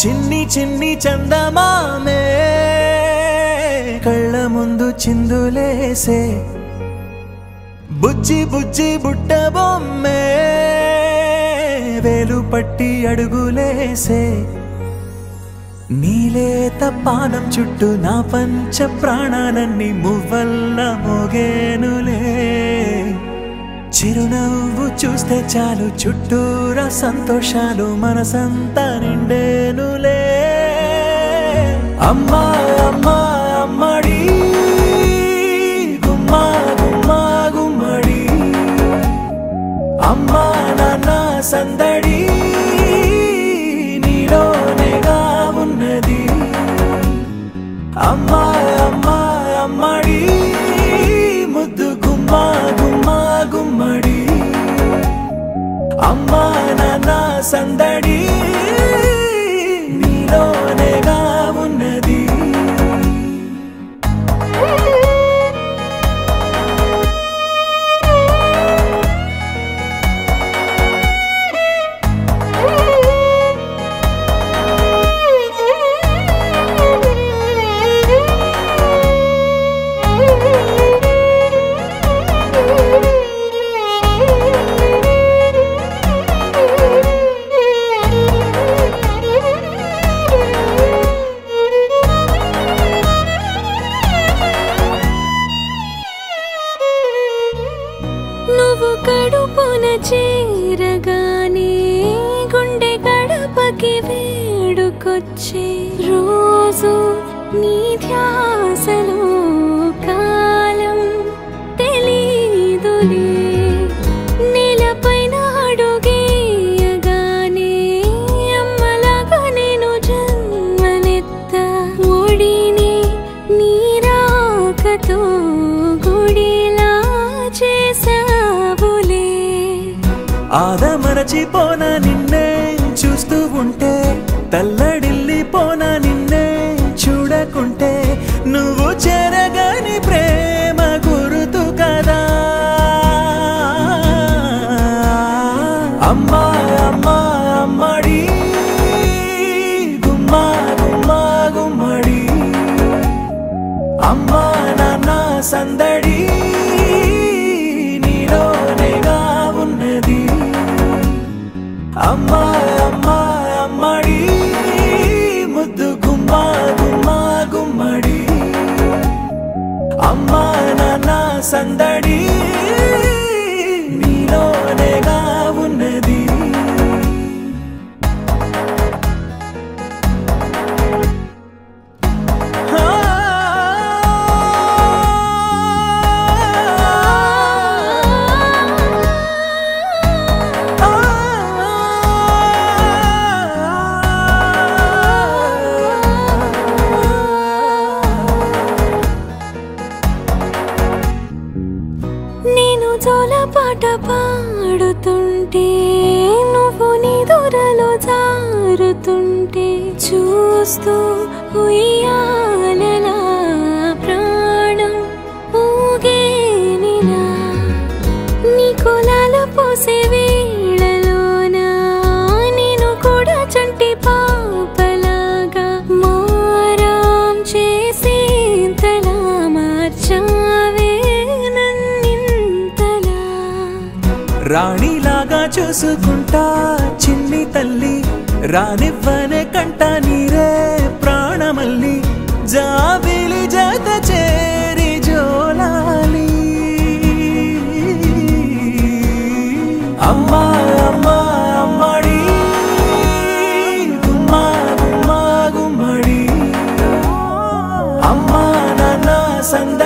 చిన్ని చిన్ని చందమామే కళ్ళ ముందు చిందులేసే బుజ్జి బుజ్జి బుట్ట బొమ్మే వేలు పట్టి అడుగులేసే నీలేత పానం చుట్టూ నా పంచ ప్రాణాలన్నీ మువ్వల్ల మోగేనులే చిరునవ్వు చూస్తే చాలు చుట్టూరా సంతోషాలు మనసంతా నిండేనులే అమ్మా అమ్మా అమ్మడి గుమ్మా గుమ్మా గుమ్మడి అమ్మా నాన్న సందడి నీలోనేగా ఉన్నది అమ్మా అమ్మా అమ్మడి ముద్దు గుమ్మా గుమ్మా గుమ్మడి అమ్మా నాన్న సందడి నీలోనేగా ఉన్నది నువ్వు కడుపున చేరగానే గుండె గడపకి వేడుకొచ్చే రోజు నీ ధ్యాసలో కాలం తెలీదులే నేలపైన అడుగేయగానే అమ్మలాగా నేను జన్మనెత్త ఒడిని నీ రాకతో గుడిలా చేసావులే ఆదమరచిపోన నిన్నే చూస్తూ ఉంటే తల్లడిల్లిపోన నిన్నే చూడకుంటే నువ్వు చెరగని ప్రేమ గురుతు కదా అమ్మా అమ్మా అమ్మడి గుమ్మా గుమ్మా గుమ్మడి అమ్మా నాన్న సందడి నీలోనేగా ఉన్నది అమ్మా అమ్మా అమ్మడి ముద్దు గుమ్మా గుమ్మా గుమ్మడి అమ్మా నాన్న సందడి నీలోనేగా ఉన్నది నేను జోలపాట పాడుతుంటే నువ్వు నీ దూరలో జారుతుంటే చూస్తూ ఉయ్యాలలా ప్రాణం ఊగేనిలా నీ కులాల పోసే వేళలోన నేను కూడా చంటి పాపలాగా మారాం చేసేంతలా మార్చావే రాణిలాగా చూసుకుంటా చిన్ని తల్లి రానివ్వనే కంట నీరే ప్రాణమల్లి జాబిలి జత చేరి జోలాలి అమ్మా అమ్మా అమ్మడి గుమ్మా గుమ్మా గుమ్మడి అమ్మా నాన్న సంద